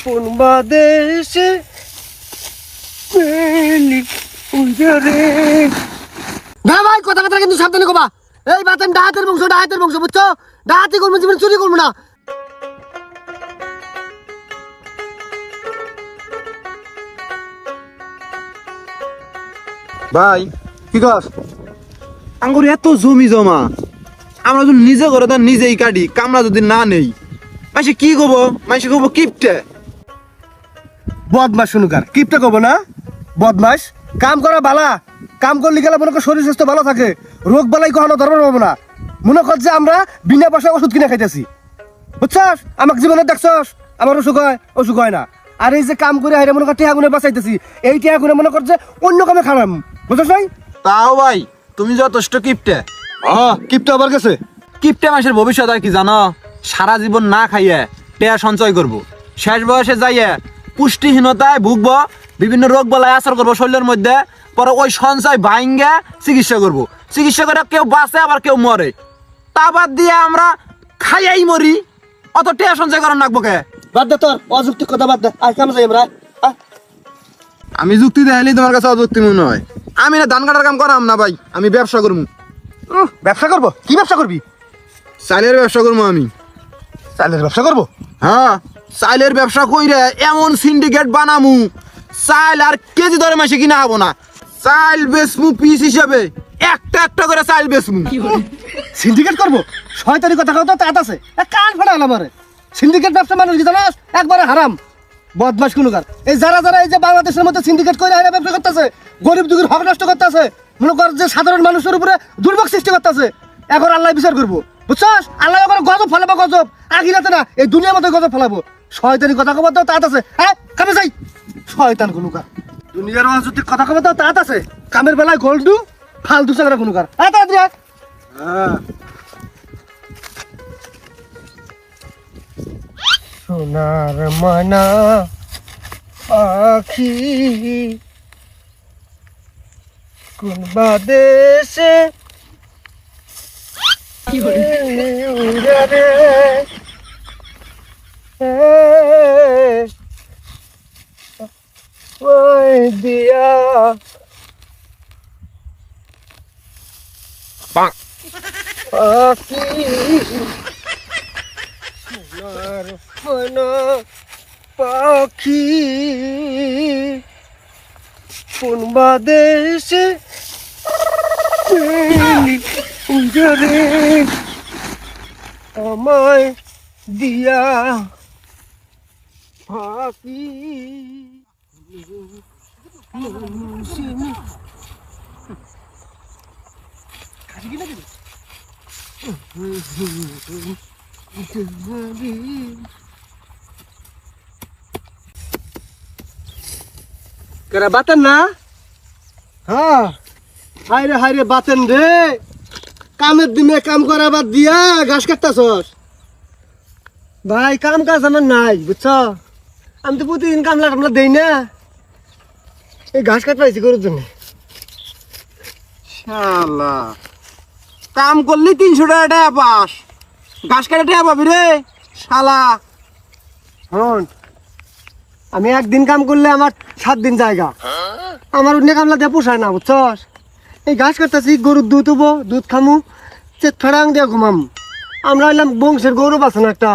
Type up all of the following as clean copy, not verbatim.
কোন বাদেশে পেলি উজরে। না ভাই কথা কিন্তু সাবধানে কবা। এই বাতেন ডাহাতের বংশ বুঝছো? ডাহাতি করবো জীবন, চুরি করবো না। ভাই কি কস? আঙ্গুর এত জমি জমা, আমরা যদি নিজে করে তো নিজেই কাটি, কামলা যদি না নেই মাসে কি কব? মাসে কব কিপটে। বদমাস শুনুকার কিপটা কব না? বদমাস কাম করা বালা, কাম করলে গেলে মনে কর শরীর স্বাস্থ্য ভালো থাকে, রোগ বালাই কখনো ধরবে পাবো না। মনে কর যে আমরা বিনা পয়সায় ওষুধ কিনে খাইতেছি, বুঝছস? আমাকে জীবনে দেখছস আমার অসুখ হয় না। আর এই যে কাম করে হাইরে মনে কর টিহা গুনে বাঁচাইতেছি, এই টিহা গুনে মনে কর যে অন্য কামে খারাপ, বুঝছস ভাই? তাও ভাই তুমি যথেষ্ট কিপটে। কিপটা আবার গেছে। কিপটে মাসের ভবিষ্যৎ আর কি জানো? সারা জীবন না খাইয়ে টেয়া সঞ্চয় করব, শেষ বয়সে যাইয়ে পুষ্টিহীনতায় ভুগবো, বিভিন্ন রোগ বালায় আসার করবো শরীরের মধ্যে, পরে ওই সঞ্চয় ভাঙ্গে চিকিৎসা করব। চিকিৎসা করে কেউ বাঁচে আবার কেউ মরে, তা বাদ দিয়ে আমরা খাইয়াই মরি। অত টেয়া সঞ্চয় করার নাকবো কে? বাদ দে তোর অযুক্তি কথা, বাদ দে। আর কামে যাই আমরা। আমি যুক্তি দেখাইলে তোমার কাছে অযুক্তি মনে হয়? আমি না ধান কাটার কাম করাম না ভাই, আমি ব্যবসা করবো। ব্যবসা করবো? কি ব্যবসা করবি? চাইলের ব্যবসা করবো আমি। চালের ব্যবসা করবো? হ্যাঁ, চাইলের ব্যবসা কইরে এমন সিন্ডিকেট বানামু, চাইল আর কেজি ধরে মাসে কিনা হবো না। চাইল বেচমু পিস হিসাবে, একটা করে চাইল বেচমু। সিন্ডিকেট করবো? শয়তানি কথা কথা তাত আছে, কান ফাটা হলাম আরে। সিন্ডিকেট ব্যবসা মানুষ কি জানাস? একবারে হারাম। বদমাস কোনকার এই যারা এই যে বাংলাদেশের মধ্যে সিন্ডিকেট করে হাইরা ব্যবসা করতেছে, গরিব দুঃখীর হক নষ্ট করতেছে, মনে কর যে সাধারণ মানুষের উপরে দুর্ভোগ সৃষ্টি করতেছে, এখন আল্লাহ বিচার করবো, বুঝছস? আল্লাহ এখন গজব ফলাবো, গজব আখিরাতে না, এই দুনিয়ার মধ্যে গজব ফলাবো। শয়তানি কথা কবার দাও তাত আছে, হ্যাঁ কামে যাই। শয়তান কোনকার দুনিয়ার যদি কথা কবার দাও তাত আছে, কামের বেলায় গোল্ডু ফালতু চাকরা কোনকার। হ্যাঁ তাড়াতাড়ি আয়। সোনার ময়না পাখি কোন বাদেশে উড়ে রে, ওই দিয়া পাখি সোনার ময়না পাখি কোন বাদেশে উড়ে রে, আমায় দিয়া পাখি। কেরা বাতেন না? হ্যাঁ, হাইরে বাতেন রে। কামের দিনে কাম করা বাদ দিয়া ঘাস কাটতাছস। ভাই কাম কাজ আমার নাই, বুঝছ? আমি তো প্রতিদিন কামলা দেই না, এই ঘাস কাট পাইছি গরুর জন্য। শালা কাম করলি 300 টাকা পাস, ঘাস কাটে টাকা পাবি রে শালা। শোন, আমি একদিন কাম করলে আমার 7 দিন জায়গা, আমার অন্য কামলা দিয়ে পোষায় না, বুঝছস? এই ঘাস কাটতেছি, গরুর দুধ হবো, দুধ খামু, চেত ফাড়াং দিয়ে ঘুমাম। আমরা এলাম বংশের গৌরব আছে না একটা,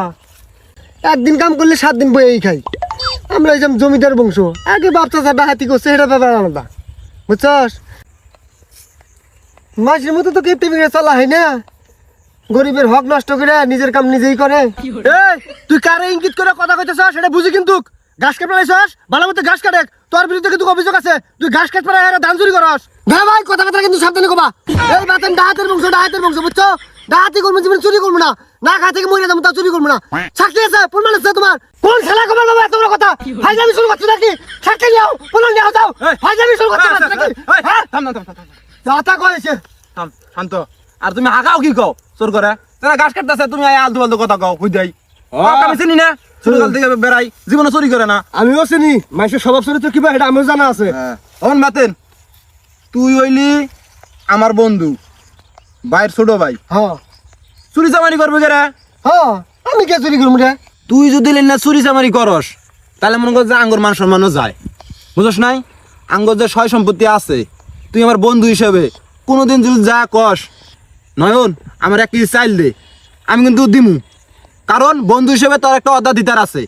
একদিন কাম করলে 7 দিন বইয়েই খাই। আমরা এই জমিদার বংশ, আগে বাপ চাচা ডাহাতি করছে, এটা ব্যাপার আলাদা, বুঝছস? মাসের মতো তো কেটে বিঘে চলা হয় না, গরিবের হক নষ্ট করে নিজের কাম নিজেই করে। এই তুই কারে ইঙ্গিত করে কথা কইতেছস সেটা বুঝি, কিন্তু ঘাস কাটতে পারাইছস, ভালো মতো ঘাস কাটে, তোর বিরুদ্ধে কিন্তু অভিযোগ আছে, তুই ঘাস কাটতে পারা ধান চুরি করস। না ভাই কথা কিন্তু সাবধানে কবা। এই বাতেন ডাহাতের বংশ বুঝছো? ডাহাতি করবো জীবন, চুরি করবো না, না খা থেকে মরে যাবো তা চুরি করবো না। সাক্ষী আছে, প্রমাণ আছে তোমার? কোন খেলা কবার বাবা এত বড় কথা? ফাইজামি শুরু করছো নাকি? সাক্ষী নাও, প্রমাণ নিয়ে যাও। ফাইজামি শুরু করছো নাকি? হ্যাঁ কথা কয়েছে। শান্ত। আর তুমি হাগাও কি কও চোর করে? তারা ঘাস কাটতেছে, তুমি আলতু ফালতু কথা কও। কই যাই আমি চিনি না, ছোটকাল থেকে বেড়াই, জীবনে চুরি করে না। আমিও চিনি মানুষের স্বভাব চরিত্র কিবা, এটা আমিও জানা আছে। বাতেন তুই হইলি আমার বন্ধু, ভাইয়ের ছোট ভাই। হ্যাঁ, চুরি চামারি করবে কেরা? হ্যাঁ, আমি কে চুরি করবো রে? তুই যদি না চুরি চামারি করস, তাহলে মনে কর যে আঙ্গুর মান সম্মানও যায়, বুঝছ নাই? আঙ্গুর যে সয় সম্পত্তি আছে, তুই আমার বন্ধু হিসেবে কোনোদিন যদি যা কস নয়ন আমার 1 কেজি চাইল দে, আমি কিন্তু দিমু, কারণ বন্ধু হিসেবে তোর একটা অর্ধাধিকার আছে।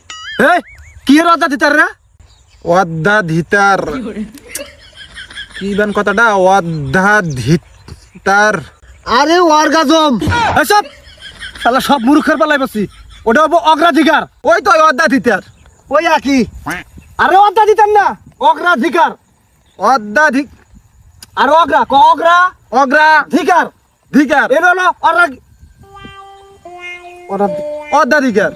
এই কি এর অর্ধাধিকার রে? অর্ধাধিকার কি বান কথাটা? অর্ধাধিকার আরে অর্গাজম এসব শালা সব মূর্খের পালাই বসি, ওটা হবো অগ্রাধিকার। ওই তো অর্ধাধিকার। ওই একই। আরে অর্ধাধিকার না, অগ্রাধিকার। অর্ধাধিক আর অগ্রা ক অগ্রা অগ্রাধিকার ধিকার এর হলো অর্ধাধিকার।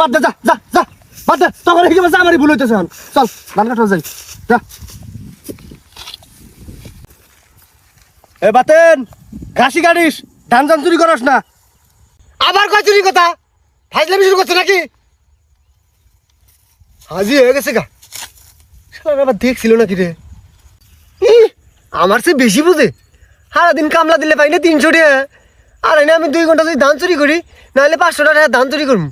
বাদ দে, যা যা যা বাদ দে, তখন এগিয়ে বসে আমারই ভুল হইতেছে এখন। চল ধান কাটা যাই, যা। এ বাতেন ঘাসি কাটিস, ধান ধান চুরি করস না। আবার কয় চুরি কথা? ফাইজলামি শুরু করছে নাকি? হাজি হয়ে গেছে গা। শালা আবার দেখছিল নাকি রে? আমার সে বেশি বুঝে। সারাদিন কামলা দিলে পাই না 300 টাকা, আর এনে আমি 2 ঘন্টা যদি ধান চুরি করি, নাহলে 500 টাকা ধান চুরি করবো।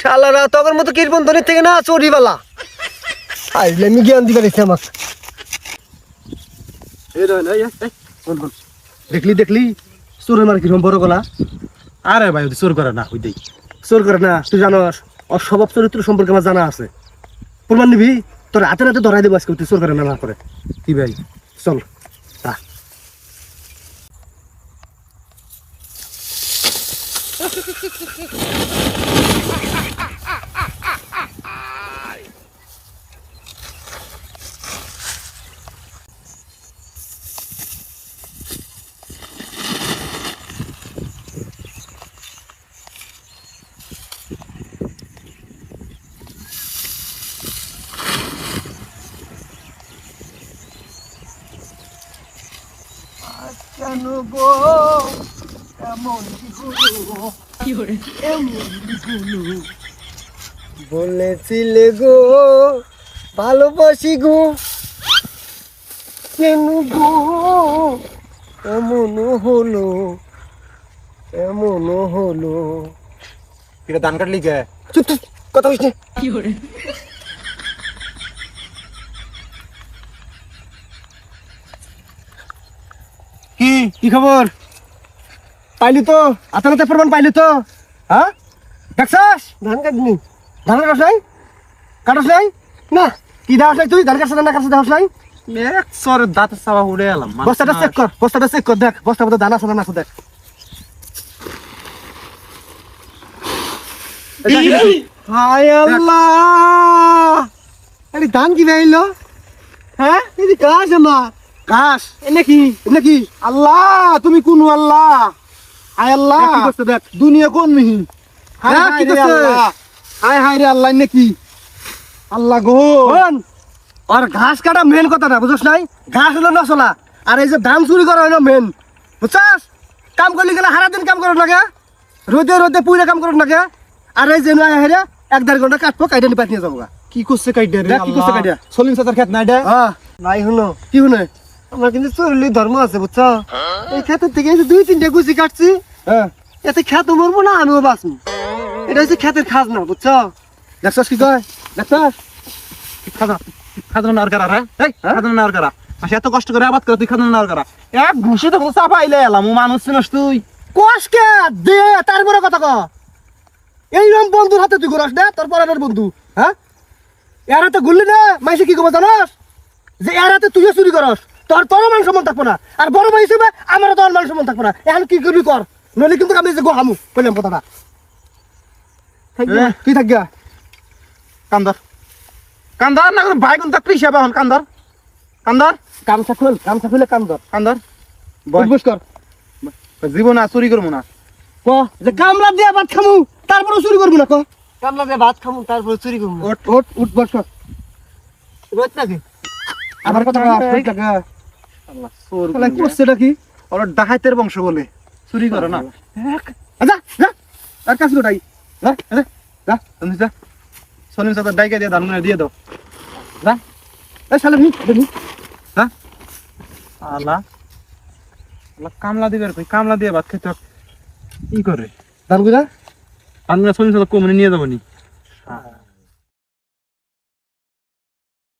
শালারা তখন মতো কীর্তনের থেকে না চুরিওয়ালা। ফাইজলামি জ্ঞান দিবে রেখে আমাকে। দেখলি দেখলি চোরের মার কিরকম বড় গলা। আরে ভাই ওই চোর করে না, ওই দেই চোর করে না, তুই জানোস ওর স্বভাব চরিত্র সম্পর্কে আমার জানা আছে। প্রমাণ নিবি? তোর হাতে হাতে ধরাই দেবো আজকে, তুই চোর করে না না করে। কি ভাই চল। কেন গো এমন বলেছিলে গো ভালোবাসি গো, কেন গো এমন হলো এমন হলো। এটা ধান কাটলি কে? চুপ চুপ, কথা বলিস না। কি কি খবর? পাইলি তো আতানাতে প্রমাণ পাইলি তো? হ্যাঁ দেখছাস? ধান কাটনি, ধান কাটস নাই? কাটস নাই না? কি দাস নাই তুই? ধান কাটছ না কাটছ দাস নাই? এক সর দাঁত সাবা উড়ে এলাম। বস্তাটা চেক কর, বস্তাটা চেক কর, দেখ বস্তার মধ্যে ধান আছে না আছে দেখ। হায় আল্লাহ, আরে ধান কি ভাইলো? হ্যাঁ এই গাছ আমার ঘাস এনে কি এনে কি? আল্লাহ তুমি কোন আল্লাহ? হায় আল্লাহ কি করছে দেখ। দুনিয়া কোন মিহি? হায় হ্যাঁ, হায় কি রে করছে? আল্লাহ, হায় হায় রে আল্লাহ নাকি? আল্লাহ গো শোন, আর ঘাস কাটা মেন কথা না, বুঝছ নাই? ঘাস হলো না চলা, আর এই যে ধান চুরি করা হলো মেন, বুঝছাস? কাম করলি গেলে সারাদিন কাম করো লাগে, রোদে রোদে পুইরে কাম করো লাগে। আর এই যে নয় হেরে 1-1.5 ঘন্টা কাটবো, কাইটা নিপাত নিয়ে যাবো গা। কি করছে কাইডা রে? দেখ কি করছে কাইডা। সলিম চাচার খেত নাই এটা? হ্যাঁ নাই শুনো কি শুনে, আমার কিন্তু চুরির ধর্ম আছে বুঝছ। এই ক্ষেতের থেকে 2-3টা গুছি কাটছি, হ্যাঁ এতে খেত মরবো না আমিও বাঁচবো। এটা হচ্ছে ক্ষেতের খাজনা বুঝছ। দেখছস কি কয়? দেখছস খাজনা নেওয়ার কারা রে? এই খাজনা নেওয়ার কারা? আসে এত কষ্ট করে আবাদ করে তুই খাজনা নেওয়ার কারা? এক ঘুষি তো চাপা আইলে এলাম, ও মানুষ চিনস তুই? কষ্টকে দে তার বড় কথা ক। এইরকম বন্ধুর হাতে তুই ঘুরাস না, তোর পরানের বন্ধু। হ্যাঁ এর হাতে ঘুরলি না মাইসে কি করবো জানাস? যে এর হাতে তুইও চুরি করস, তোর তোর মান সম্মান থাকবো না, আর বড় ভাই হিসেবে আমারও তোর মান সম্মান থাকবো না। এখন কি করবি কর, নইলে কিন্তু আমি যে গোহামু বললাম কথাটা। কি থাকবে কান্দর কান্দর না ভাই কোন তাক পিছে এখন কান্দর কান্দর গামছা খুল, গামছা খুলে কাম ধর, কান্দর বস কর। জীবন আর চুরি করবো না। ক যে কামলা দিয়ে ভাত খামু তারপরে চুরি করবো না, ক কামলা দিয়ে ভাত খামু তারপরে চুরি করবো। ওঠ ওঠ উঠ বস কর। রোজ নাকি আমার কথা আল্লাহ চোর করছেটা কি? ওরা ডাকাতের বংশ বলে চুরি করে না। যা যা আর কাজ কোটাই যা যা যা তুমি যা, সলিম চাচা ডাইকে দিয়ে ধান দিয়ে দাও। যা এই শালা নি দেখি যা আল্লাহ আল্লাহ কামলা দিবে কই? কামলা দিয়ে ভাত খেতে কি করে? ধান গুলা ধান সলিম চাচা কমনে নিয়ে যাবো নি?